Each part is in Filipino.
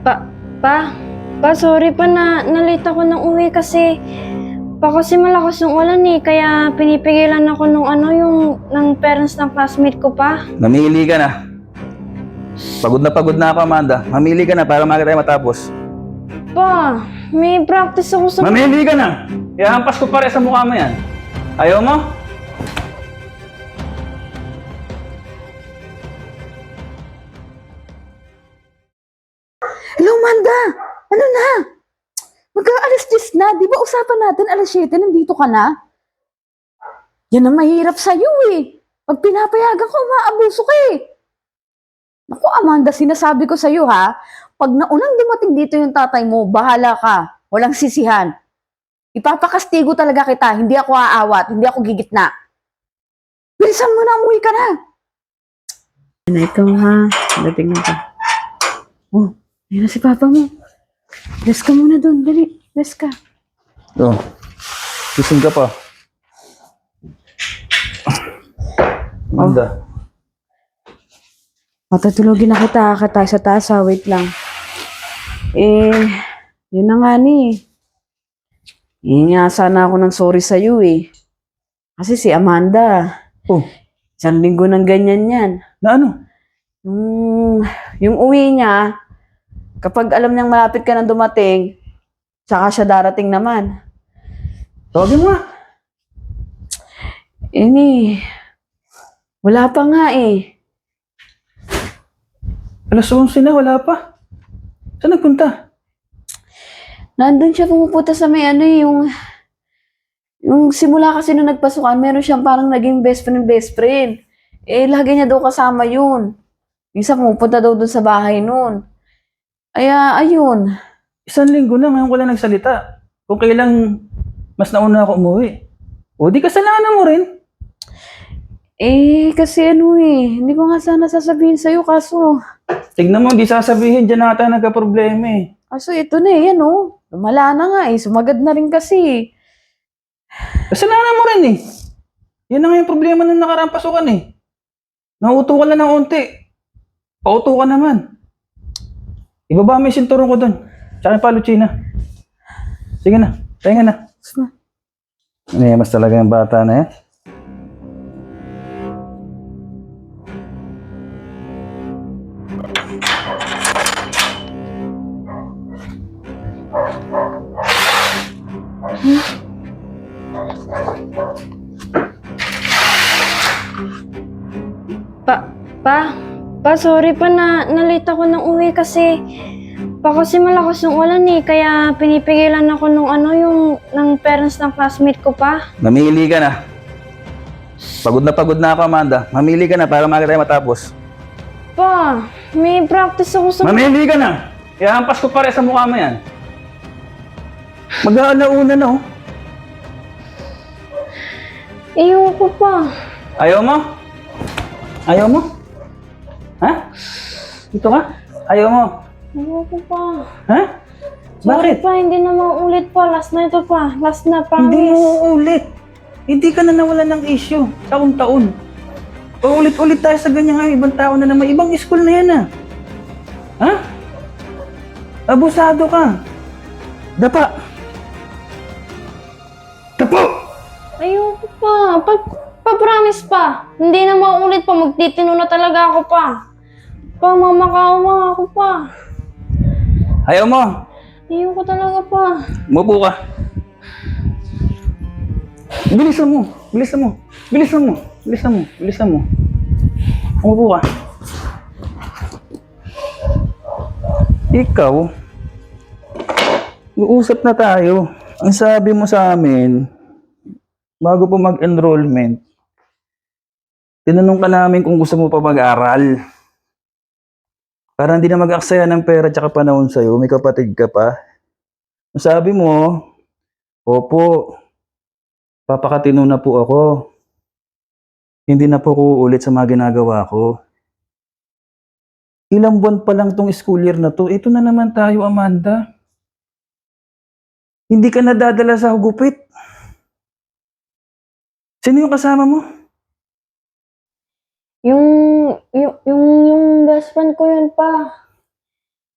Pa, pa, sorry pa na nalate ako ng uwi kasi malakas yung ulan kaya pinipigilan ako ng parents ng classmate ko pa. Mamili ka na. Pagod na ako, Amanda. Mamili ka na para maaga tayo matapos. Pa, may practice ako sa... Mamili ka na! Ihampas ko pare sa mukha mo yan. Ayaw mo? Hello, Manda! Ano na? Mag-aalas 10 na. Di ba usapan natin alas 7 nandito ka na? Yan ang mahirap sa'yo eh. Pag pinapayagan ko, maabuso ka eh. Naku, Amanda, sinasabi ko sa'yo ha, pag naunang dumating dito yung tatay mo, bahala ka. Walang sisihan. Ipapakastigo talaga kita. Hindi ako aawat. Hindi ako gigitna. Bilisan mo na, umuwi ka na. Ano ito ha? Dating na ka. Oh, ayun na si papa mo. Rest ka muna doon. Dali, rest ka. Oh, gising ka pa. Amanda. Matutulogin na kita. Tayo sa taas ha. Wait lang. Yun na nga ni. Nga sana ako ng sorry sa'yo eh. Kasi si Amanda, Oh, 1 linggo ng ganyan yan. na ano? Yung uwi niya, kapag alam niyang malapit ka nang dumating, tsaka siya darating naman. Tawagin mo nga. Wala pa nga eh. Alas 11 na, wala pa. Saan nagpunta? Nandun siya pumupunta sa may yung simula kasi nung nagpasukan, meron siyang parang naging best friend. Lagi niya daw kasama yun. Minsan pumupunta daw dun sa bahay nun. Kaya, ayun. 1 linggo na, ngayon ko lang nagsalita. Kung kailang mas nauna ako umuwi. O di kasalanan mo rin. Kasi hindi ko nga sana sasabihin sa'yo, kaso Tignan mo, di sasabihin dyan ata nagka-problema eh. ito na yan oh. Lumala na nga sumagad na rin kasi. Kasalanan mo rin eh. Yan na nga yung problema ng nakaraang pasukan eh. Nauto ka lang ng unti. Pauto ka naman. Ibaba mo yung sinturong ko doon. Tsaka yung palutsina. Sige na, tayo na. Mas talaga yung bata na yan. Sorry pa na nalate ako ng uwi kasi malakas yung ulan kaya pinipigilan ako ng parents ng classmate ko pa. Mamili ka na. Pagod na ako, Amanda. Mamili ka na para maaga tayo matapos. Pa, may practice ako sa... Mamili ka na! Ihampas ko pare sa mukha mo yan. Mag-aalauna na oh. Ayoko pa. Ayaw mo? Ayaw mo? Ha? Dito ka? Ayaw mo? Ayoko pa. Ha? Sorry Bakit? pa, hindi na maulit pa. Last na ito pa. Last na, promise. Hindi mo uulit. Hindi ka na nawalan ng issue. Taon-taon. Paulit-ulit tayo sa ganyan nga. Ibang tao na naman. Ibang school na yan ah. Ha? Abusado ka. Dapa. Tapo! Ayoko pa. Pa-promise pa. Hindi na maulit pa. Magtitino na talaga ako pa. Mamakawa ako pa. Ayaw mo? Ayoko talaga pa. Umupo ka. Bilisan mo. Bilisan mo. Bilisan mo. Bilisan mo. Bilisan mo. Umupo ka. Ikaw, uusap na tayo. Ang sabi mo sa amin, bago po mag-enrollment, tinanong ka namin kung gusto mo pa mag-aral. Para hindi na mag-aksaya ng pera at panahon sa'yo, may kapatid ka pa. Ang sabi mo, opo, papakatino na po ako. Hindi na po ko ulit sa mga ginagawa ko. Ilang buwan pa lang tong school year na to. Ito na naman tayo, Amanda. Hindi ka nadadala sa hugupit. Sino yung kasama mo? Yung best friend ko yun pa.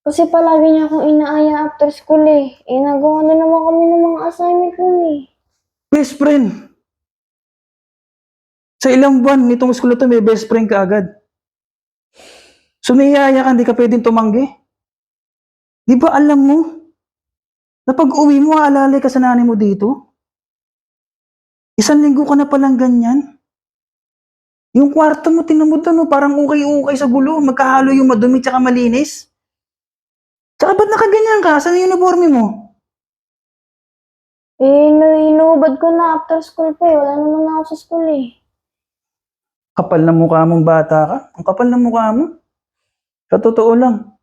Kasi palagi niya akong inaaya after school eh. Nagawa na naman kami ng mga assignment nun eh. Best friend! Sa ilang buwan, nitong school na to, may best friend ka agad. Sumiyaya ka, hindi ka pwedeng tumanggi. Di ba alam mo, na pag-uwi mo, aalalay ka sa nanay mo dito? 1 linggo ka na palang ganyan. Yung kwarto mo, tingnan mo doon, parang ukay-ukay sa gulo. Magkahalo yung madumi tsaka malinis. Tsaka ba't nakaganyan ka? Saan yung uniforme mo? Inubad ko na after school pa eh. Wala naman ako sa school eh. Kapal na mukha mong bata ka. Ang kapal na mukha mo. Sa totoo lang.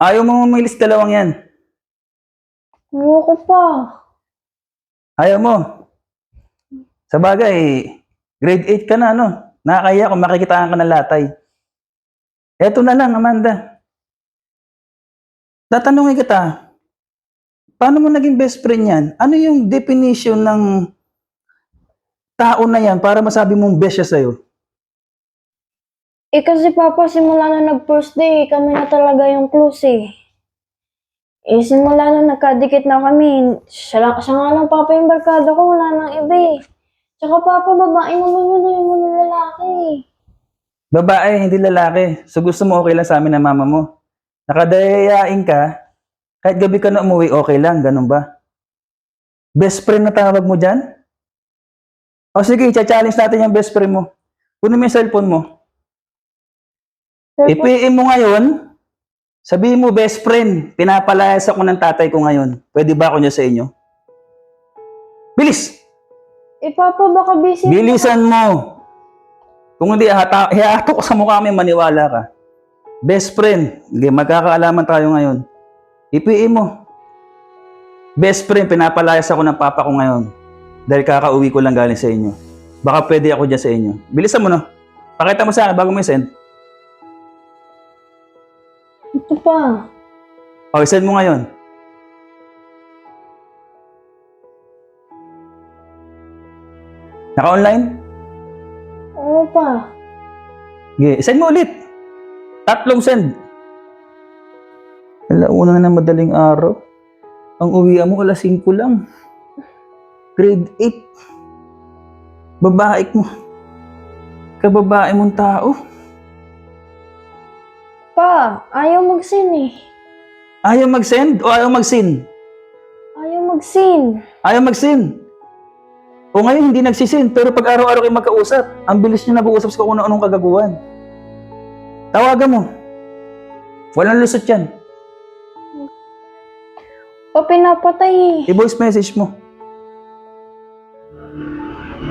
Ayaw mo mamilis 2 yan. Ayoko pa. Ayaw mo. Sa bagay, grade 8 ka na, no? Nakakaya kung makikitaan ka ng latay. Eto na lang, Amanda. Tatanungin kita, paano mo naging best friend yan? Ano yung definition ng tao na yan para masabi mong best siya sa'yo? Kasi Papa, simula na nag-first day, kami na talaga yung close eh. Simula na nagkadikit na kami, siya nga lang Papa yung barkada ko, wala nang iba eh. Tsaka Papa, babae naman yun, ayaw mo ng lalaki eh. Babae, hindi lalaki. So gusto mo okay lang sa amin ng mama mo. Nakadayayain ka, kahit gabi ka na umuwi, okay lang, ganun ba? Best friend na tawag mo dyan? O sige, challenge natin yung best friend mo. Kunin mo yung cellphone mo. I-PM mo ngayon, sabihin mo, best friend, pinapalayas ako ng tatay ko ngayon. Pwede ba ako niya sa inyo? Bilis! Papa, baka busy. Bilisan mo! Kung hindi, hihato ko sa mukha mo, maniwala ka. Best friend, magkakaalaman tayo ngayon. I-PM mo. Best friend, pinapalayas ako ng papa ko ngayon. Dahil kakauwi ko lang galing sa inyo. Baka pwede ako dyan sa inyo. Bilisan mo no. Pakita mo sa akin bago mo i-send. Ito pa. O, i-send mo ngayon. Naka-online? Oo pa. Okay, send mo ulit. 3 send. Alauna na madaling araw. Ang uwian mo, 5 lang. Grade 8. Babae mo. Kababae mong tao. Pa, ayaw mag-sin eh. Ayaw mag-send o ayaw mag-sin? Ayaw mag-sin. Ayaw mag-sin. O ngayon hindi nagsisin, pero pag araw-araw kayo magkausap, ang bilis niya nag-uusap sa kung anong kagaguhan. Tawagan mo. Walang lusot yan. Pa, pinapatay eh. I-voice message mo.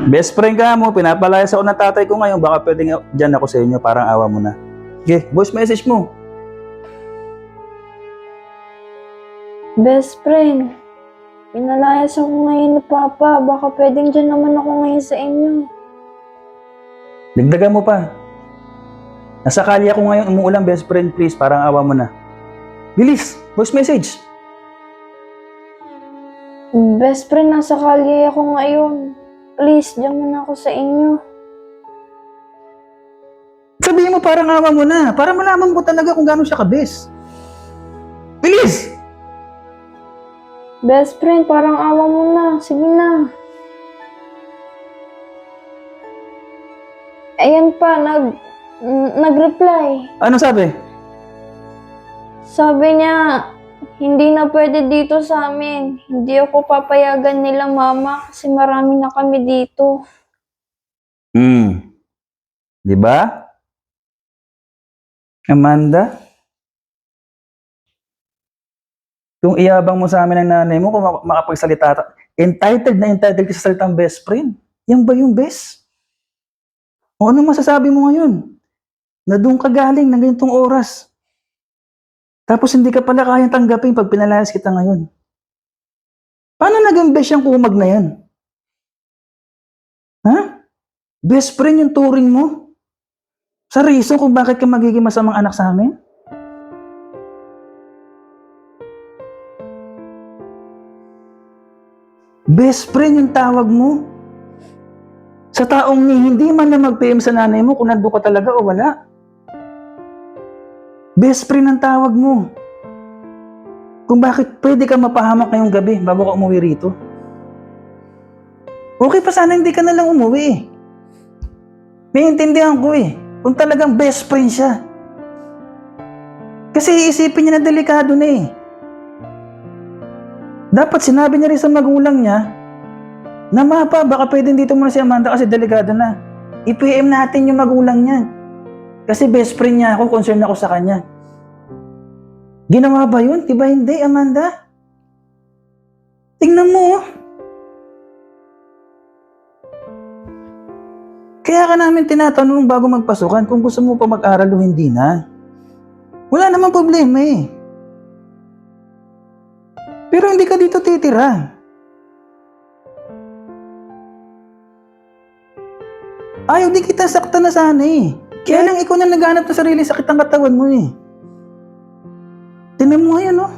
Best friend ka mo, pinapalayas ako ng tatay ko ngayon, baka pwedeng dyan ako sa inyo, parang awa mo na. Okay, voice message mo. Best friend. Pinalayas ako ngayon ni Papa. Baka pwedeng dyan naman ako ngayon sa inyo. Dagdagan mo pa. Nasa kalye ako ngayon, umuulang best friend please, parang awa mo na. Bilis, voice message. Best friend, nasa kalye ako ngayon. Please, dyan muna ako sa inyo. Sabihin mo parang awa mo na, para malaman mo talaga kung gaano siya ka-best. Bilis! Best friend, parang awa mo na. Sige na. Ayan pa, nag-reply. Ano sabi? Sabi niya, hindi na pwede dito sa amin. Hindi ako papayagan nila mama kasi marami na kami dito. Di ba? Amanda? Kung iyabang mo sa amin ng nanay mo, kung makapagsalita, entitled na entitled ka sa salitang best friend. Yan ba yung best? O ano masasabi mo ngayon? Na doon ka galing ng ganitong oras. Tapos hindi ka pala kayang tanggapin pag pinalayas kita ngayon. Paano naging best yung kumag na yan? Ha? Best friend yung turing mo? Sa reason kung bakit ka magiging masamang anak sa amin? Best friend yung tawag mo. Sa taong hindi man na mag-PM sa nanay mo kung nandun ka talaga o wala. Best friend ang tawag mo. Kung bakit pwede ka mapahamak ngayong gabi bago ka umuwi rito. Okay pa sana hindi ka na lang umuwi eh. May intindihan ko eh. Kung talagang best friend siya. Kasi iisipin niya na delikado na eh. Dapat sinabi niya rin sa magulang niya na mapa, baka pwedeng dito muna si Amanda kasi delikado na. I-PM natin yung magulang niya. Kasi best friend niya ako, concern ako sa kanya. Ginawa ba yun? Diba hindi, Amanda? Tingnan mo. Oh. Kaya ka namin tinatanong bago magpasukan kung gusto mo pa mag-aral o hindi na. Wala namang problema eh. Pero hindi ka dito titira. Ayaw di kita sakta na sana eh. Kaya lang ikaw na naghanap ng sarili sakit ang katawan mo eh. Tinan mo yan oh.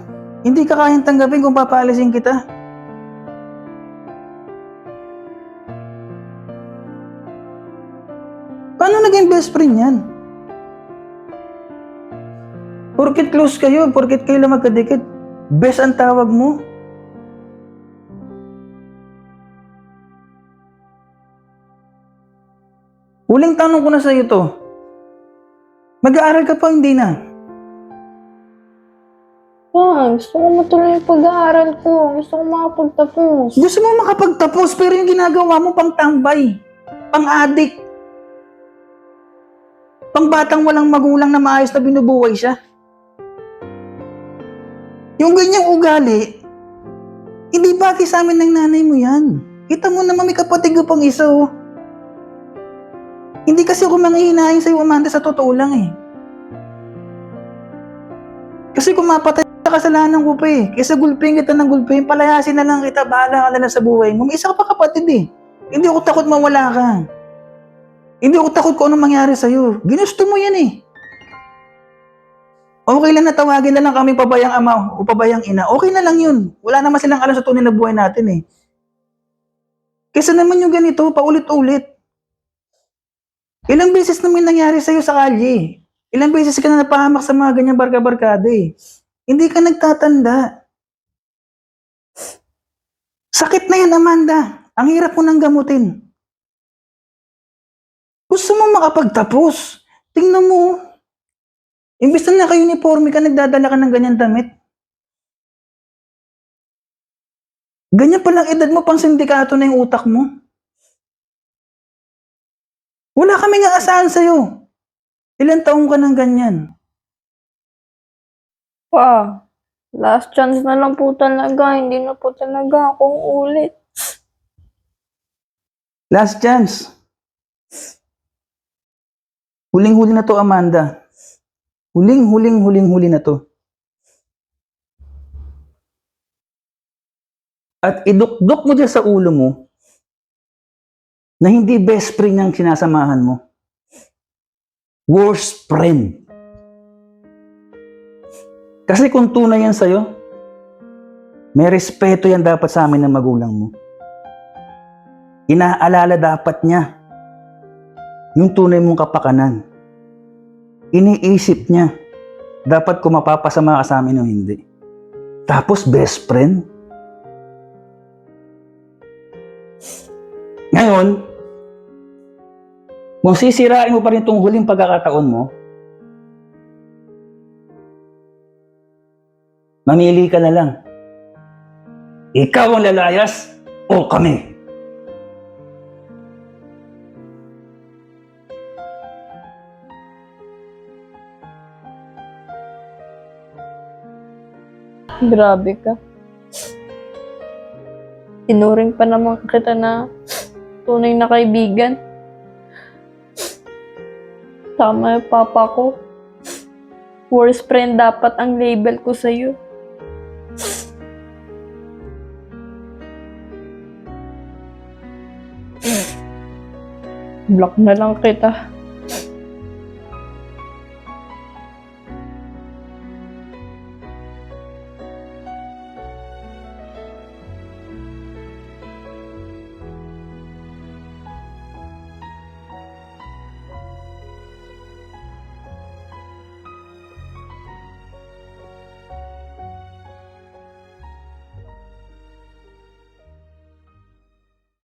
Hindi ka kayang tanggapin kung papaalisin kita. Paano naging best friend yan? Porkit close kayo, porkit kayo lang magkadikit, best ang tawag mo. Huling tanong ko na sa iyo to. Mag-aaral ka pa hindi na? Gusto ko matuloy yung pag-aaral ko. Gusto ko makapagtapos. Gusto mo makapagtapos pero yung ginagawa mo pang tambay, pang adik, pang batang walang magulang na maayos na binubuhay siya. Yung ganyang ugali, hindi bagay sa amin ng nanay mo yan. Kita mo naman may kapatid ko pang isa oh. Hindi kasi ako manghihinahin sa'yo, Amanda, sa totoo lang eh. Kasi kung mapatay ka, kasalanan ko pa eh. Kaysa gulping kita ng gulping, palayasin na lang kita, bahala ka na lang sa buhay mo. May isa ka pa kapatid eh. Hindi ako takot mawala ka. Hindi ako takot kung anong mangyari sa'yo. Ginusto mo yan eh. Okay lang na tawagin na lang kaming pabayang ama o pabayang ina. Okay na lang yun. Wala naman silang alam sa tunay na buhay natin eh. Kaysa naman yung ganito, paulit-ulit. Ilang beses naman nangyari sa'yo sa kalye. Ilang beses ka na napahamak sa mga ganyang barka-barkada eh. Hindi ka nagtatanda. Sakit na yan, Amanda. Ang hirap mo nang gamutin. Gusto mo makapagtapos. Tingnan mo. Imbis na naka-uniforme ka, nagdadala ka ng ganyan damit. Ganyan palang edad mo, pang sindikato na yung utak mo. Wala kaming aasahan sa'yo. Ilang taong ka ng ganyan? Pa, last chance na lang po talaga. Hindi na po talaga akong ulit. Last chance. Huling-huli na to, Amanda. Huling-huli na to. At idukdok mo dyan sa ulo mo na hindi best friend ang sinasamahan mo. Worst friend. Kasi kung tunay yan sa'yo, may respeto yan dapat sa amin ng magulang mo. Inaalala dapat niya yung tunay mong kapakanan. Iniisip niya dapat kung mapapasama ka sa amin o hindi. Tapos best friend? Ngayon, kung sisirain mo pa rin itong huling pagkakataon mo, mamili ka na lang. Ikaw ang lalayas o kami? Grabe ka. Tinuring pa naman kita na tunay na kaibigan. Tama yung papa ko. Worst friend dapat ang label ko sa'yo. Block na lang kita.